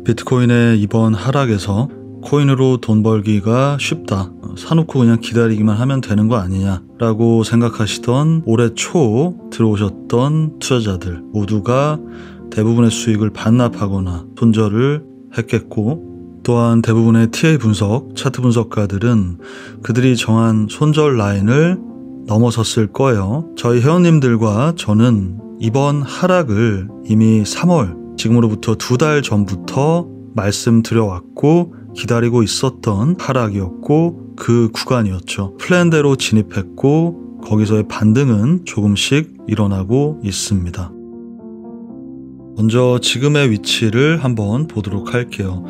비트코인의 이번 하락에서 코인으로 돈 벌기가 쉽다, 사놓고 그냥 기다리기만 하면 되는 거 아니냐 라고 생각하시던 올해 초 들어오셨던 투자자들 모두가 대부분의 수익을 반납하거나 손절을 했겠고, 또한 대부분의 TA 분석, 차트 분석가들은 그들이 정한 손절 라인을 넘어섰을 거예요. 저희 회원님들과 저는 이번 하락을 이미 3월, 지금으로부터 2달 전부터 말씀드려왔고 기다리고 있었던 하락이었고 그 구간이었죠. 플랜대로 진입했고 거기서의 반등은 조금씩 일어나고 있습니다. 먼저 지금의 위치를 한번 보도록 할게요.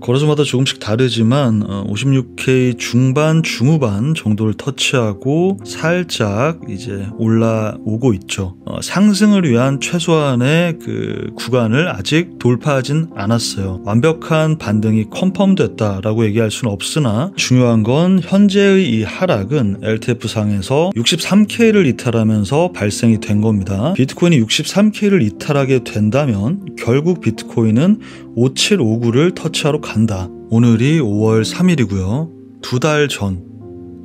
거래소마다 조금씩 다르지만 56K 중반, 중후반 정도를 터치하고 살짝 이제 올라오고 있죠. 상승을 위한 최소한의 그 구간을 아직 돌파하진 않았어요. 완벽한 반등이 컨펌됐다라고 얘기할 수는 없으나 중요한 건 현재의 이 하락은 LTF상에서 63K를 이탈하면서 발생이 된 겁니다. 비트코인이 63K를 이탈하게 된다면 결국 비트코인은 5759를 터치하러 간다. 오늘이 5월 3일이고요. 2달 전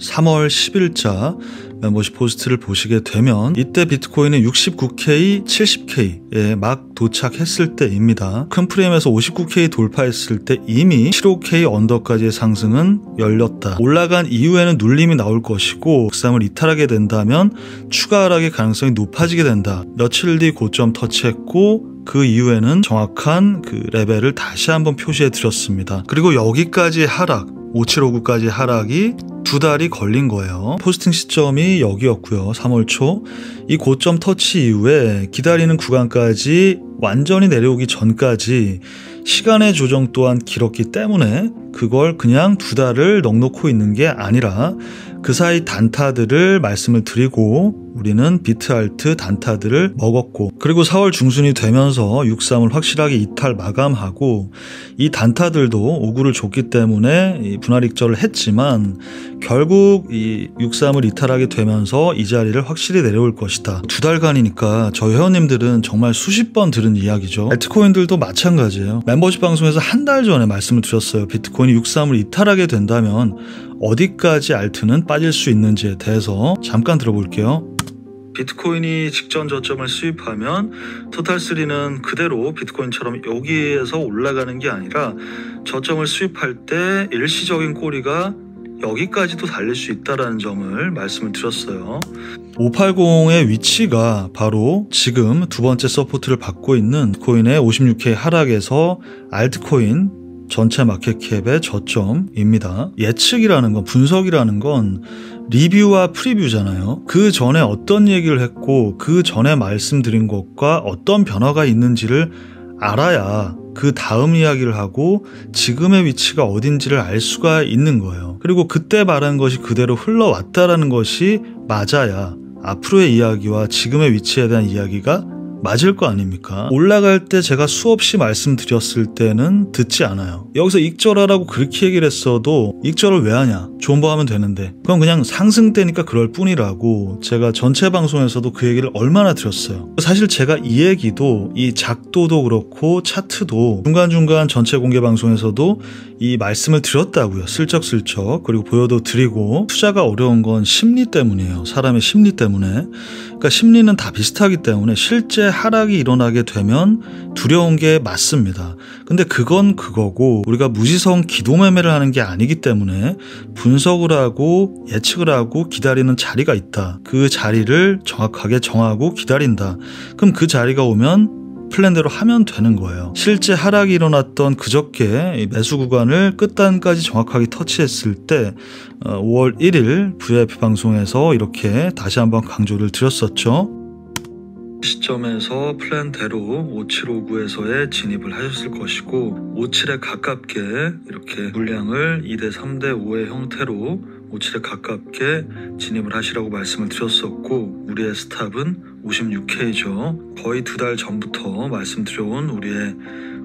3월 10일자 멤버십 포스트를 보시게 되면 이때 비트코인은 69K, 70K에 막 도착했을 때입니다. 큰 프레임에서 59K 돌파했을 때 이미 75K 언더까지의 상승은 열렸다. 올라간 이후에는 눌림이 나올 것이고 그3을 이탈하게 된다면 추가 하락의 가능성이 높아지게 된다. 며칠 뒤 고점 터치했고 그 이후에는 정확한 그 레벨을 다시 한번 표시해 드렸습니다. 그리고 여기까지 하락, 5759까지 하락이 2달이 걸린 거예요. 포스팅 시점이 여기였고요. 3월 초. 이 고점 터치 이후에 기다리는 구간까지 완전히 내려오기 전까지 시간의 조정 또한 길었기 때문에 그걸 그냥 2달을 넉놓고 있는 게 아니라 그 사이 단타들을 말씀을 드리고 우리는 비트 알트 단타들을 먹었고, 그리고 4월 중순이 되면서 63을 확실하게 이탈 마감하고 이 단타들도 오구를 줬기 때문에 이 분할 익절을 했지만 결국 이 63을 이탈하게 되면서 이 자리를 확실히 내려올 것이다. 2달간이니까 저희 회원님들은 정말 수십 번 들은 이야기죠. 알트코인들도 마찬가지예요. 멤버십 방송에서 한 달 전에 말씀을 드렸어요. 비트코인이 63을 이탈하게 된다면 어디까지 알트는 빠질 수 있는지에 대해서 잠깐 들어볼게요. 비트코인이 직전 저점을 수입하면 토탈3는 그대로 비트코인처럼 여기에서 올라가는 게 아니라 저점을 수입할 때 일시적인 꼬리가 여기까지도 달릴 수 있다는 점을 말씀을 드렸어요. 580의 위치가 바로 지금 두 번째 서포트를 받고 있는 비트코인의 56K 하락에서 알트코인 전체 마켓캡의 저점입니다. 예측이라는 건, 분석이라는 건 리뷰와 프리뷰잖아요. 그 전에 어떤 얘기를 했고 그 전에 말씀드린 것과 어떤 변화가 있는지를 알아야 그 다음 이야기를 하고 지금의 위치가 어딘지를 알 수가 있는 거예요. 그리고 그때 말한 것이 그대로 흘러왔다라는 것이 맞아야 앞으로의 이야기와 지금의 위치에 대한 이야기가 맞을 거 아닙니까? 올라갈 때 제가 수없이 말씀드렸을 때는 듣지 않아요. 여기서 익절하라고 그렇게 얘기를 했어도 익절을 왜 하냐? 존버하면 되는데. 그건 그냥 상승 때니까 그럴 뿐이라고 제가 전체 방송에서도 그 얘기를 얼마나 드렸어요. 사실 제가 이 얘기도 이 작도도 그렇고 차트도 중간중간 전체 공개 방송에서도 이 말씀을 드렸다고요. 슬쩍슬쩍. 그리고 보여도 드리고, 투자가 어려운 건 심리 때문이에요. 사람의 심리 때문에. 그러니까 심리는 다 비슷하기 때문에 실제 하락이 일어나게 되면 두려운 게 맞습니다. 근데 그건 그거고 우리가 무지성 기도매매를 하는 게 아니기 때문에 분석을 하고 예측을 하고 기다리는 자리가 있다. 그 자리를 정확하게 정하고 기다린다. 그럼 그 자리가 오면 플랜대로 하면 되는 거예요. 실제 하락이 일어났던 그저께 매수 구간을 끝단까지 정확하게 터치했을 때 5월 1일 VIP 방송에서 이렇게 다시 한번 강조를 드렸었죠. 시점에서 플랜대로 5759에서의 진입을 하셨을 것이고 57에 가깝게 이렇게 물량을 2대 3대 5의 형태로 57에 가깝게 진입을 하시라고 말씀을 드렸었고 우리의 스탑은 56K죠. 거의 2달 전부터 말씀드려온 우리의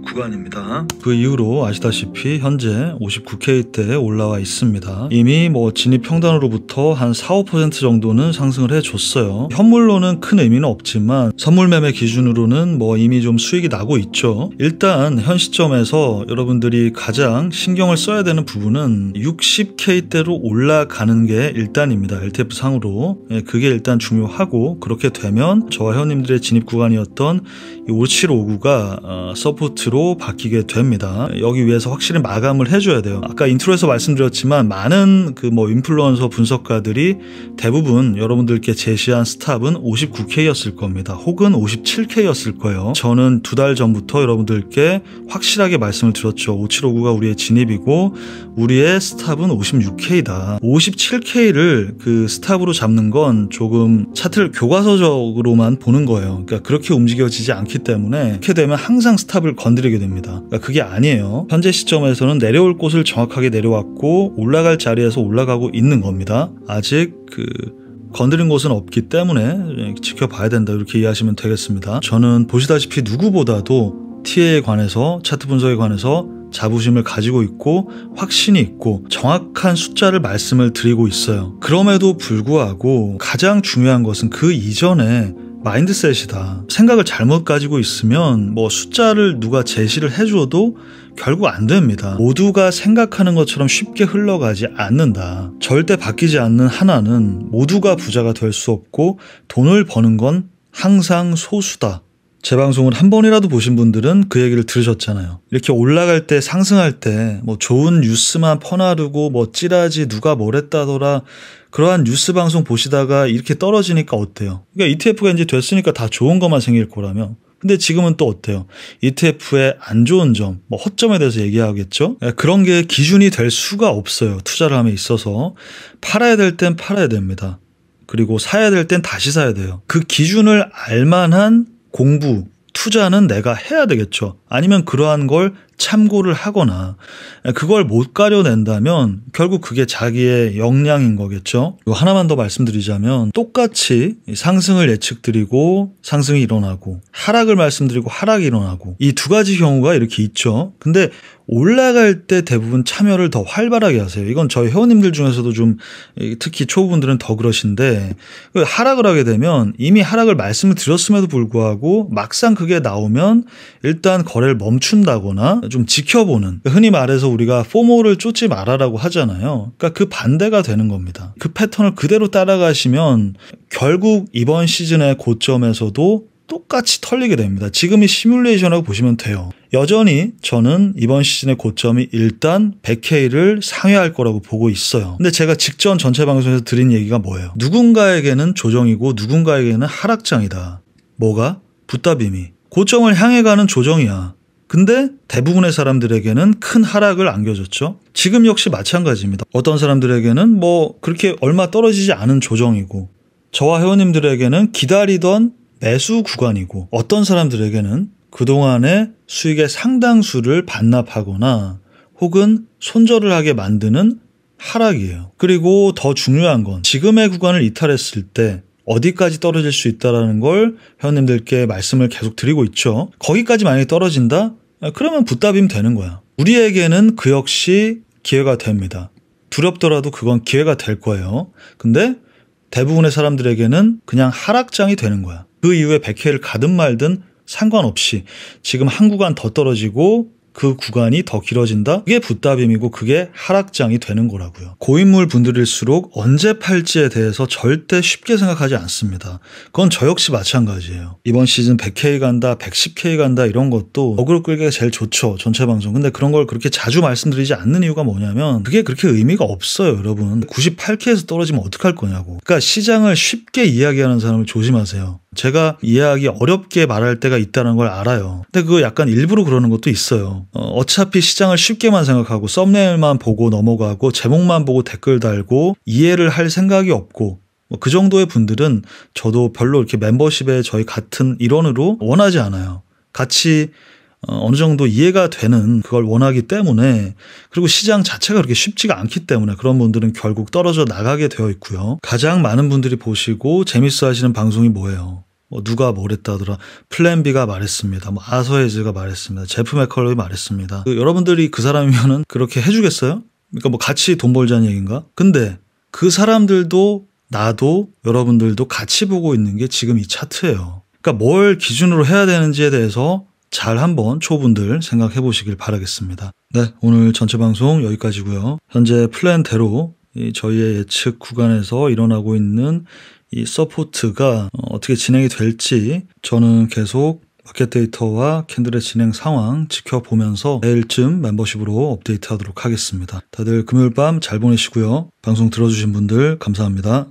구간입니다. 그 이후로 아시다시피 현재 59K대에 올라와 있습니다. 이미 진입 평단으로부터 한 4~5% 정도는 상승을 해줬어요. 현물로는 큰 의미는 없지만 선물 매매 기준으로는 이미 좀 수익이 나고 있죠. 일단 현 시점에서 여러분들이 가장 신경을 써야 되는 부분은 60K대로 올라가는 게 일단입니다. LTF 상으로. 그게 일단 중요하고, 그렇게 되면 저와 회원님들의 진입 구간이었던 5759가 서포트로 바뀌게 됩니다. 여기 위해서 확실히 마감을 해줘야 돼요. 아까 인트로에서 말씀드렸지만 많은 인플루언서 분석가들이 대부분 여러분들께 제시한 스탑은 59K였을 겁니다. 혹은 57K였을 거예요. 저는 2달 전부터 여러분들께 확실하게 말씀을 드렸죠. 5759가 우리의 진입이고 우리의 스탑은 56K다. 57K를 그 스탑으로 잡는 건 조금 차트를 교과서적으로만 보는 거예요. 그러니까 그렇게 움직여지지 않기 때문에 이렇게 되면 항상 스탑을 건드리게 됩니다. 그러니까 그게 아니에요. 현재 시점에서는 내려올 곳을 정확하게 내려왔고 올라갈 자리에서 올라가고 있는 겁니다. 아직 건드린 곳은 없기 때문에 지켜봐야 된다, 이렇게 이해하시면 되겠습니다. 저는 보시다시피 누구보다도 TA에 관해서, 차트 분석에 관해서 자부심을 가지고 있고 확신이 있고 정확한 숫자를 말씀을 드리고 있어요. 그럼에도 불구하고 가장 중요한 것은 그 이전에 마인드셋이다. 생각을 잘못 가지고 있으면 숫자를 누가 제시를 해줘도 결국 안 됩니다. 모두가 생각하는 것처럼 쉽게 흘러가지 않는다. 절대 바뀌지 않는 하나는 모두가 부자가 될 수 없고 돈을 버는 건 항상 소수다. 제 방송을 한 번이라도 보신 분들은 그 얘기를 들으셨잖아요. 이렇게 올라갈 때, 상승할 때 좋은 뉴스만 퍼나르고 찌라지 누가 뭐랬다더라, 그러한 뉴스 방송 보시다가 이렇게 떨어지니까 어때요? 그러니까 ETF가 이제 됐으니까 다 좋은 것만 생길 거라며. 근데 지금은 또 어때요? ETF의 안 좋은 점, 허점에 대해서 얘기하겠죠? 그런 게 기준이 될 수가 없어요. 투자를 함에 있어서. 팔아야 될 땐 팔아야 됩니다. 그리고 사야 될 땐 다시 사야 돼요. 그 기준을 알만한 공부, 투자는 내가 해야 되겠죠. 아니면 그러한 걸 참고를 하거나 그걸 못 가려낸다면 결국 그게 자기의 역량인 거겠죠. 하나만 더 말씀드리자면 똑같이 상승을 예측드리고 상승이 일어나고 하락을 말씀드리고 하락이 일어나고 이 두 가지 경우가 이렇게 있죠. 근데 올라갈 때 대부분 참여를 더 활발하게 하세요. 이건 저희 회원님들 중에서도 좀 특히 초보분들은 더 그러신데 하락을 하게 되면 이미 하락을 말씀을 드렸음에도 불구하고 막상 그게 나오면 일단 거래를 멈춘다거나 좀 지켜보는, 흔히 말해서 우리가 포모를 쫓지 말아라고 하잖아요. 그러니까 그 반대가 되는 겁니다. 그 패턴을 그대로 따라가시면 결국 이번 시즌의 고점에서도 똑같이 털리게 됩니다. 지금이 시뮬레이션이라고 보시면 돼요. 여전히 저는 이번 시즌의 고점이 일단 100K를 상회할 거라고 보고 있어요. 근데 제가 직전 전체 방송에서 드린 얘기가 뭐예요? 누군가에게는 조정이고 누군가에게는 하락장이다. 뭐가? 붓다빔이. 고점을 향해 가는 조정이야. 근데 대부분의 사람들에게는 큰 하락을 안겨줬죠. 지금 역시 마찬가지입니다. 어떤 사람들에게는 그렇게 얼마 떨어지지 않은 조정이고 저와 회원님들에게는 기다리던 매수 구간이고 어떤 사람들에게는 그동안의 수익의 상당수를 반납하거나 혹은 손절을 하게 만드는 하락이에요. 그리고 더 중요한 건 지금의 구간을 이탈했을 때 어디까지 떨어질 수 있다는 걸 회원님들께 말씀을 계속 드리고 있죠. 거기까지 만약에 떨어진다? 그러면 붓다빔 되는 거야. 우리에게는 그 역시 기회가 됩니다. 두렵더라도 그건 기회가 될 거예요. 근데 대부분의 사람들에게는 그냥 하락장이 되는 거야. 그 이후에 100K를 가든 말든 상관없이 지금 한 구간 더 떨어지고 그 구간이 더 길어진다? 그게 붓다빔이고 그게 하락장이 되는 거라고요. 고인물 분들일수록 언제 팔지에 대해서 절대 쉽게 생각하지 않습니다. 그건 저 역시 마찬가지예요. 이번 시즌 100K 간다, 110K 간다 이런 것도 어그로 끌기가 제일 좋죠. 전체 방송. 근데 그런 걸 그렇게 자주 말씀드리지 않는 이유가 뭐냐면 그게 그렇게 의미가 없어요, 여러분. 98K에서 떨어지면 어떡할 거냐고. 그러니까 시장을 쉽게 이야기하는 사람을 조심하세요. 제가 이해하기 어렵게 말할 때가 있다는 걸 알아요. 근데 그거 약간 일부러 그러는 것도 있어요. 어차피 시장을 쉽게만 생각하고 썸네일만 보고 넘어가고 제목만 보고 댓글 달고 이해를 할 생각이 없고 그 정도의 분들은 저도 별로 이렇게 멤버십에 저희 같은 일원으로 원하지 않아요. 같이 어느 정도 이해가 되는 그걸 원하기 때문에, 그리고 시장 자체가 그렇게 쉽지가 않기 때문에 그런 분들은 결국 떨어져 나가게 되어 있고요. 가장 많은 분들이 보시고 재밌어 하시는 방송이 뭐예요? 누가 뭐랬다더라. 플랜 B가 말했습니다. 뭐 아서헤즈가 말했습니다. 제프 맥컬러이 말했습니다. 여러분들이 그 사람이면은 그렇게 해주겠어요? 그러니까 뭐 같이 돈 벌자는 얘기인가? 근데 그 사람들도 나도 여러분들도 같이 보고 있는 게 지금 이 차트예요. 그러니까 뭘 기준으로 해야 되는지에 대해서 잘 한번 초보분들 생각해 보시길 바라겠습니다. 네, 오늘 전체 방송 여기까지고요. 현재 플랜대로 저희의 예측 구간에서 일어나고 있는 이 서포트가 어떻게 진행이 될지 저는 계속 마켓 데이터와 캔들의 진행 상황 지켜보면서 내일쯤 멤버십으로 업데이트하도록 하겠습니다. 다들 금요일 밤 잘 보내시고요. 방송 들어주신 분들 감사합니다.